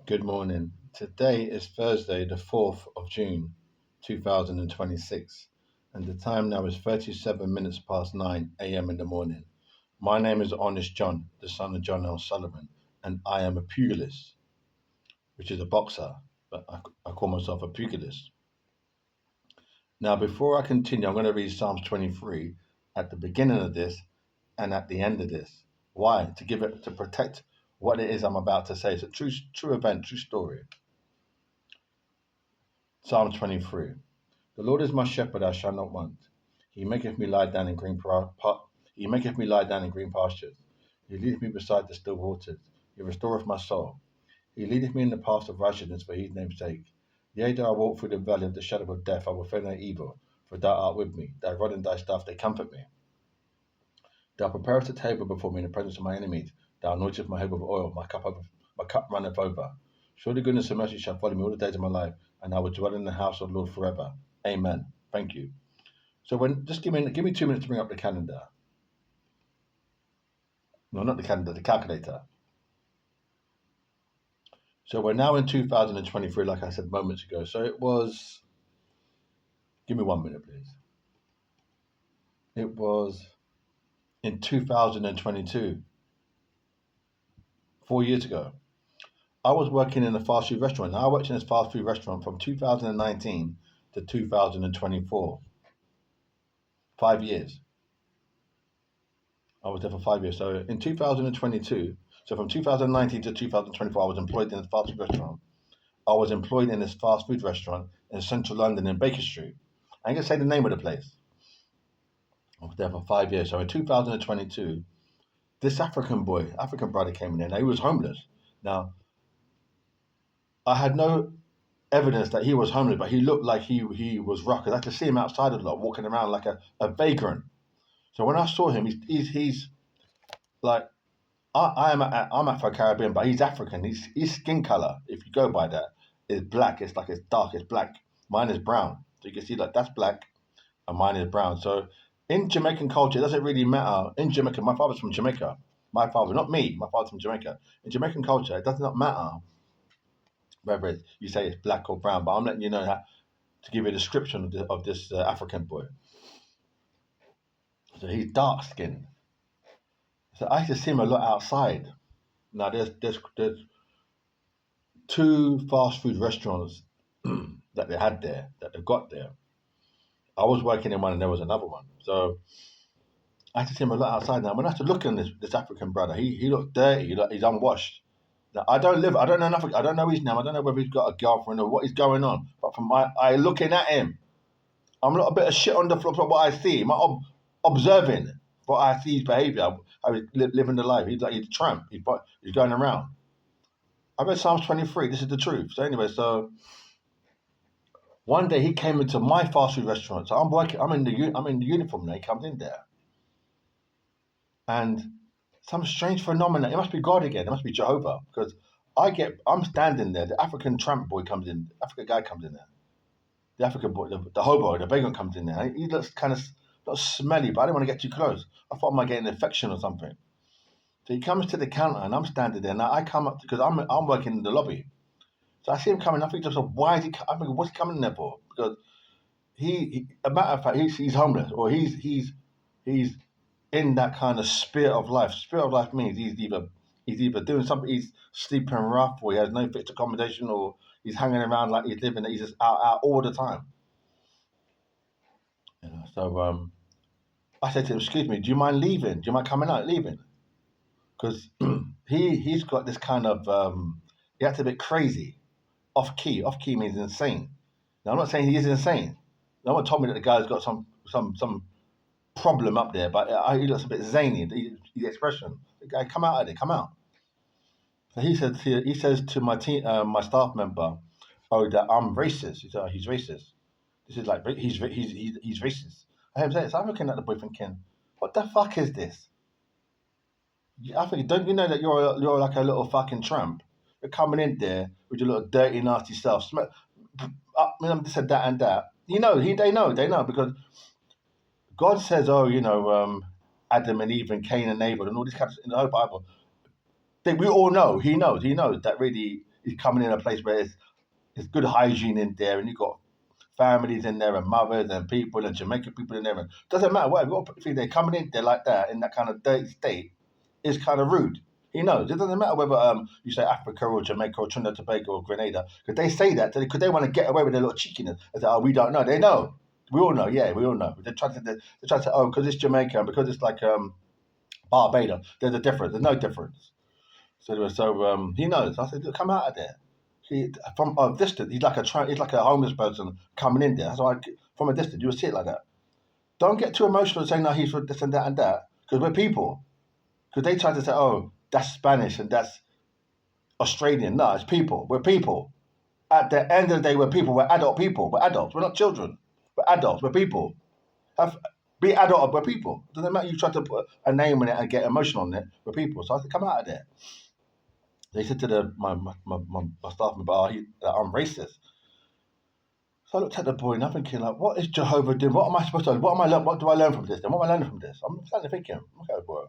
Good morning. Today is Thursday, the 4th of June, 2026, and the time now is 37 minutes past 9 a.m. in the morning. My name is Honest John, the son of John L. Sullivan, and I am a pugilist, which is a boxer, but I call myself a pugilist. Now, before I continue, I'm going to read Psalms 23 at the beginning of this and at the end of this. Why? To protect what it is I'm about to say. It's a true event, true story. Psalm 23. The Lord is my shepherd; I shall not want. He maketh me lie down in He maketh me lie down in green pastures. He leadeth me beside the still waters. He restoreth my soul. He leadeth me in the paths of righteousness for his name's sake. Yea, though I walk through the valley of the shadow of death, I will fear no evil, for thou art with me. Thy rod and thy staff, they comfort me. Thou preparest a table before me in the presence of my enemies. Thou anointest my head with oil, my cup runneth over. Surely goodness and mercy shall follow me all the days of my life, and I will dwell in the house of the Lord forever. Amen. Thank you. So just give me 2 minutes to bring up the calendar. No, not the calendar, the calculator. So we're now in 2023, like I said moments ago. So it was, give me 1 minute, please. It was in 2022, 4 years ago. I was working in a fast food restaurant. Now, I worked in this fast food restaurant from 2019 to 2024. 5 years. I was there for 5 years. So in 2022, so from 2019 to 2024, I was employed in a fast food restaurant. I was employed in this fast food restaurant in central London in Baker Street. I ain't gonna say the name of the place. I was there for 5 years. So in 2022, this African brother came in there. Now, he was homeless. Now, I had no evidence that he was homeless, but he looked like he was rough. I could see him outside a lot, walking around like a vagrant. So when I saw him, he's like, I'm Afro-Caribbean, but he's African. His skin color, if you go by that, is black. It's like it's dark. It's black. Mine is brown. So you can see like that's black, and mine is brown. So in Jamaican culture, it doesn't really matter. In Jamaica, my father's from Jamaica. My father, not me. My father's from Jamaica. In Jamaican culture, it does not matter whether you say it's black or brown. But I'm letting you know that to give you a description of this African boy. So he's dark skinned. So I used to see him a lot outside. Now there's two fast food restaurants that they had there, that they've got there. I was working in one and there was another one. So I had to see him a lot outside now. When I had to look at this African brother, he looked dirty, he's unwashed. Now, I don't know nothing, I don't know his name, I don't know whether he's got a girlfriend or what is going on. But from my eye looking at him, I'm not a bit of shit on the floor from what I see. I'm observing what I see his behaviour, how he's living the life. He's a tramp, he's going around. I read Psalms 23, this is the truth. So anyway, so one day he came into my fast food restaurant. So I'm in the uniform now, he comes in there. And some strange phenomenon, it must be God again, it must be Jehovah, because I'm standing there, the African tramp boy comes in, the African guy comes in there. The African boy, the hobo, the vagrant comes in there. He looks kind of smelly, but I didn't want to get too close. I thought I might get an infection or something. So he comes to the counter and I'm standing there. Now I come up because I'm working in the lobby. So I see him coming. I think to myself, why is he? I think, what's he coming in there for? Because a matter of fact, he's homeless or he's in that kind of spirit of life. Spirit of life means he's either doing something, he's sleeping rough, or he has no fixed accommodation, or he's hanging around like he's living. He's just out all the time. You know, so I said to him, "Excuse me, do you mind leaving? Do you mind coming out, leaving?" Because he's got this kind of he acts a bit crazy, off key. Off key means insane. Now I'm not saying he is insane. No one told me that the guy's got some problem up there, but he looks a bit zany. The expression, the guy, come out of there, come out. So he says to my my staff member, "Oh, that I'm racist." He said, oh, "He's racist." This is like he's racist. I am saying, so I'm looking at the boy thinking, "What the fuck is this?" I think, don't you know that you're like a little fucking tramp? You're coming in there with your little dirty, nasty self. I mean, I said that and that. You know, they know because God says, oh, Adam and Eve and Cain and Abel and all these kinds of, in the whole Bible. We all know, he knows that really he's coming in a place where it's good hygiene in there, and you've got families in there and mothers and people and Jamaican people in there. And doesn't matter what. If they're coming in there like that in that kind of dirty state, is kind of rude. He knows. It doesn't matter whether you say Africa or Jamaica or Trinidad Tobago or Grenada, because they say that because they want to get away with their little cheekiness. They say, "Oh, we don't know." They know. We all know. Yeah, we all know. They try to say, "Oh, because it's Jamaica and because it's like Barbados, there's a difference." There's no difference. So he knows. I said, "Come out of there." From a distance, he's like a homeless person coming in there. That's why from a distance you would see it like that. Don't get too emotional saying no, he's for this and that, because we're people. Because they try to say, oh, that's Spanish and that's Australian. No, it's people. We're people. At the end of the day, we're people. We're adult people. We're adults. We're not children. We're adults. We're people. Be adult. We're people. It doesn't matter. You try to put a name on it and get emotional on it. We're people. So I said, come out of there. They said to my staff member, I'm racist. So I looked at the boy and I'm thinking, like, what is Jehovah doing? What am I supposed to learn? What do I learn from this then? What am I learning from this? I'm starting to thinking, okay, boy.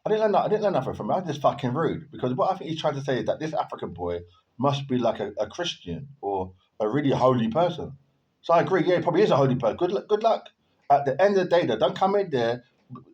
I didn't learn nothing from him. I was just fucking rude. Because what I think he's trying to say is that this African boy must be like a Christian or a really holy person. So I agree, yeah, he probably is a holy person. Good luck. At the end of the day, though, don't come in there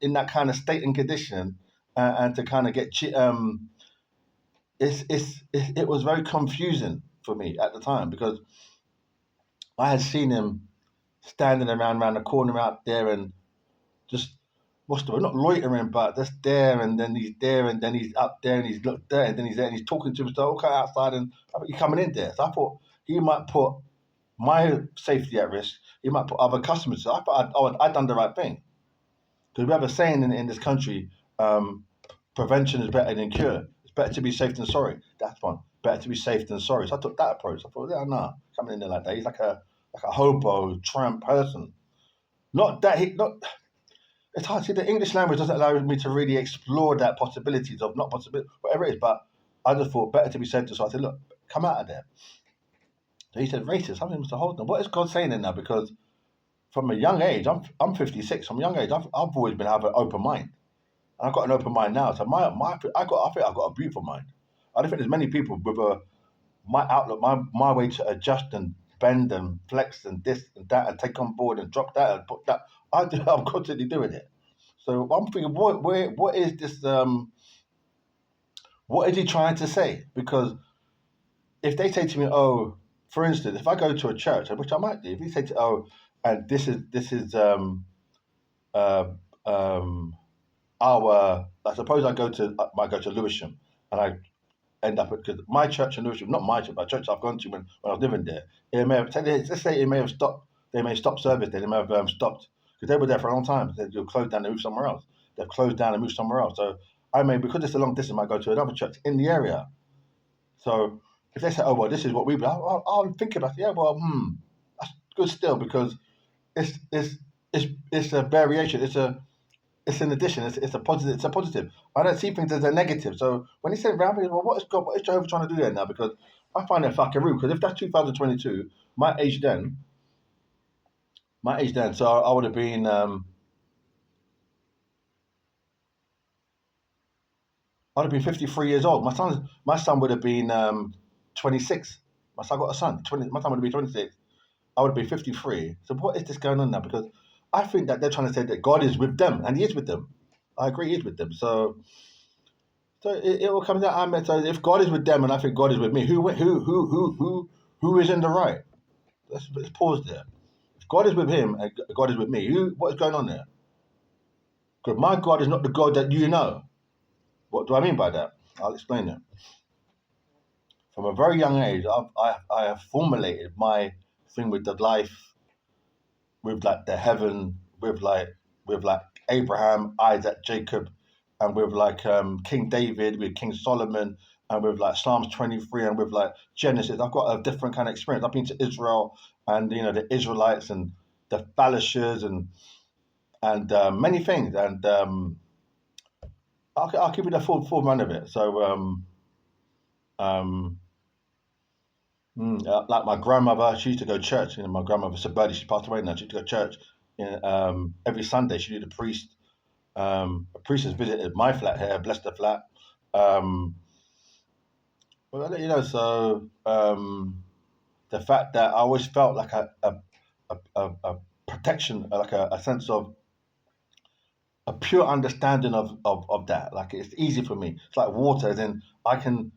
in that kind of state and condition and to kind of get it was very confusing for me at the time because I had seen him standing around the corner out there and just what's the word? Not loitering, but just there and then he's there and then he's up there and he's looked there and then he's there and he's talking to himself, okay, outside and I think he's coming in there. So I thought he might put my safety at risk. He might put other customers. So I thought I'd done the right thing. Because we have a saying in this country, prevention is better than cure. It's better to be safe than sorry. That's one. Better to be safe than sorry. So I took that approach. I thought, yeah, nah, coming in there like that. He's like a hobo, tramp person. Not that he not. It's hard. See, the English language doesn't allow me to really explore that possibilities of not possibility, whatever it is. But I just thought better to be safe than sorry. I said, look, come out of there. So he said, racist. Something must hold them. What is God saying in there? Because from a young age, I'm 56. From a young age, I've always been have an open mind. And I've got an open mind now. So I think I've got a beautiful mind. I don't think there's many people with my outlook, my way to adjust and bend and flex and this and that and take on board and drop that and put that. I'm constantly doing it. So I'm thinking, what is this? What is he trying to say? Because if they say to me, oh, for instance, if I go to a church, which I might do, if he say to, oh, and this is uh, um, our. I suppose I might go to Lewisham, and I end up because my church in Lewisham, not my church, but a church I've gone to when I was living there. It may have, let's say it may have stopped. They may stop service there. They may have stopped because they were there for a long time. They'll close down and move somewhere else. They've closed down and moved somewhere else. So I may, because it's a long distance, I might go to another church in the area. So if they say, oh well, this is what we, I'll think about it. Yeah, well, that's good still because it's it's it's a variation. It's an addition. It's a positive. It's a positive. I don't see things as a negative. So when he said round, well, what is God? What is Jehovah trying to do there now? Because I find that fucking rude. Because if that's 2022, my age then, so I would have been. I'd have been 53 years old. My son would have been 26. My son got a son. 20. My son would have been 26. I would have been 53. So what is this going on now? Because I think that they're trying to say that God is with them, and He is with them. I agree, He is with them. So it will come down. So if God is with them, and I think God is with me, who is in the right? Let's pause there. If God is with him and God is with me, what is going on there? Because my God is not the God that you know. What do I mean by that? I'll explain it. From a very young age, I have formulated my thing with the life, with like the heaven, with like Abraham, Isaac, Jacob, and with like King David, with King Solomon, and with like Psalms 23, and with like Genesis. I've got a different kind of experience. I've been to Israel, and the Israelites and the Philistines and many things, and I'll give you the full run of it. So um, like my grandmother, she used to go to church. My grandmother Sabadi, she passed away now. She used to go to church every Sunday. She knew the priest. A priest has visited my flat here, blessed the flat. Um, Well, I'll let you know. So the fact that I always felt like a protection, like a sense of a pure understanding of that. Like it's easy for me. It's like water, as in I can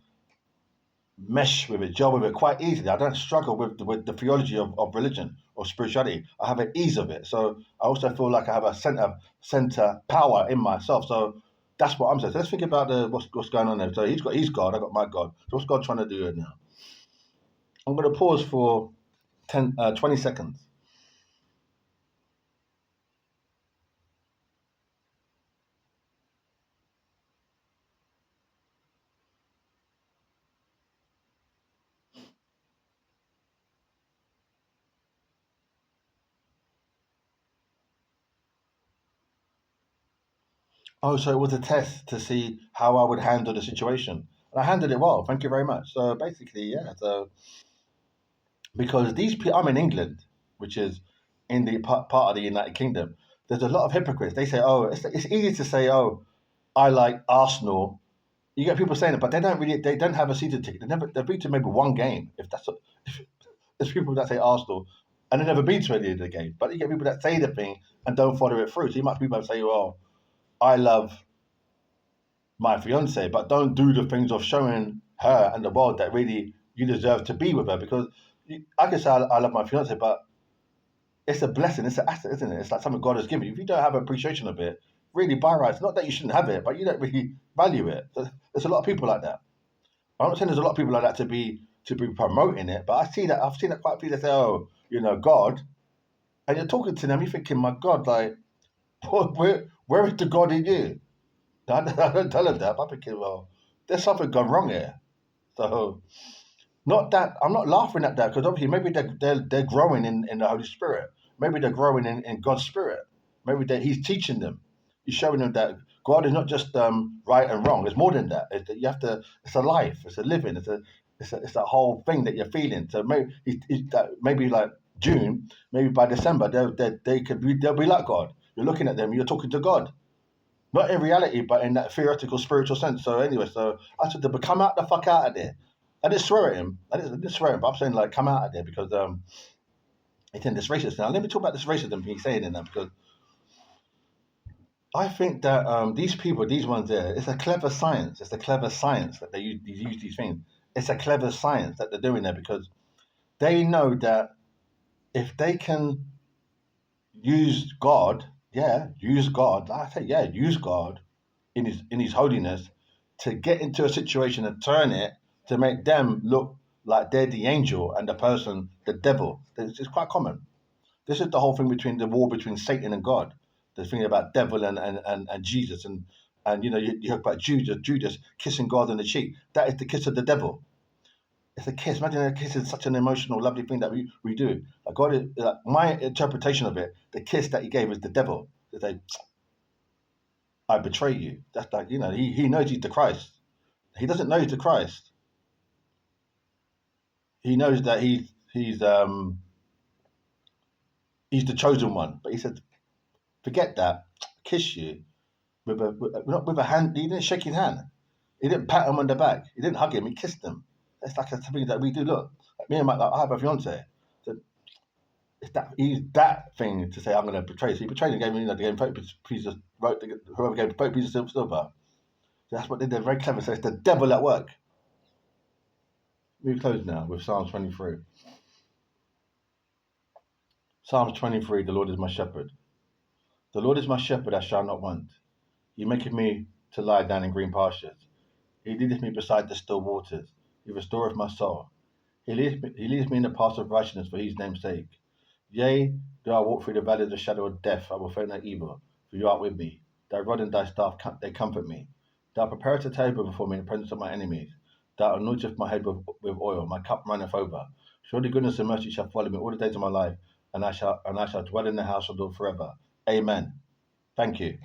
mesh with it, gel with it quite easily. I don't struggle with the theology of religion or spirituality. I have an ease of it. So I also feel like I have a center power in myself. So that's what I'm saying. So let's think about what's going on there. So he's got his God, I got my God. So what's God trying to do now? I'm going to pause for 20 seconds. Oh, so it was a test to see how I would handle the situation. And I handled it well. Thank you very much. So basically, yeah. So because these people, I'm in England, which is in the part of the United Kingdom. There's a lot of hypocrites. They say, "Oh, it's easy to say, oh, I like Arsenal." You get people saying it, but they don't have a season ticket. They've been to maybe one game. If that's if there's people that say Arsenal and they never been to any of the game. But you get people that say the thing and don't follow it through. So you might have people that say, "Well, I love my fiance," but don't do the things of showing her and the world that really you deserve to be with her. Because I can say I love my fiance, but it's a blessing, it's an asset, isn't it? It's like something God has given you. If you don't have appreciation of it, really by rights, not that you shouldn't have it, but you don't really value it. So there's a lot of people like that. I'm not saying there's a lot of people like that to be promoting it, but I've seen that quite a few that say, "Oh, God," and you're talking to them, you're thinking, "My God, like, where is the God in you?" I don't tell them that, but I'm thinking, well, there's something gone wrong here. So not that I'm not laughing at that because obviously maybe they're growing in the Holy Spirit. Maybe they're growing in God's Spirit. Maybe He's teaching them. He's showing them that God is not just right and wrong. It's more than that. It's that you have to. It's a life. It's a living. It's a whole thing that you're feeling. So maybe like June, maybe by December they'll be like God. You're looking at them. You're talking to God. Not in reality, but in that theoretical, spiritual sense. So anyway, so I said, "But come out the fuck out of there." I didn't swear at him. I didn't swear at him, but I'm saying like, come out of there because it's in this racism. Now let me talk about this racism thing he's saying in that because I think that these people, these ones there, it's a clever science. It's a clever science that they use these things. It's a clever science that they're doing there because they know that if they can use God, yeah, use God. Like I say, yeah, use God in his holiness to get into a situation and turn it to make them look like they're the angel and the person the devil. It's quite common. This is the whole thing between the war between Satan and God. The thing about devil and Jesus and you heard about Judas kissing God on the cheek. That is the kiss of the devil. It's a kiss. Imagine a kiss is such an emotional, lovely thing that we do. Like God is like my interpretation of it. The kiss that He gave is the devil. To say, "I betray you." That's like he knows he's the Christ. He doesn't know he's the Christ. He knows that he's the chosen one. But he said, "Forget that. Kiss you not with a hand. He didn't shake his hand. He didn't pat him on the back. He didn't hug him. He kissed him. It's like something that we do. Look, like me and I have a fiance. So it's he's that thing to say I'm going to betray. So he betrayed him. Gave him the game. Piece of wrote whoever gave the piece of silver. So that's what they did. Very clever. So it's the devil at work. We close now with Psalm 23. Psalms 23, the Lord is my shepherd. The Lord is my shepherd, I shall not want. He maketh me to lie down in green pastures. He leadeth me beside the still waters. He restoreth my soul. He leads me in the paths of righteousness for his name's sake. Yea, though I walk through the valley of the shadow of death, I will fear no evil, for you art with me. Thy rod and thy staff, they comfort me. Thou preparest a table before me in the presence of my enemies. Thou anointest my head with oil, my cup runneth over. Surely goodness and mercy shall follow me all the days of my life, and I shall dwell in the house of the Lord forever. Amen. Thank you.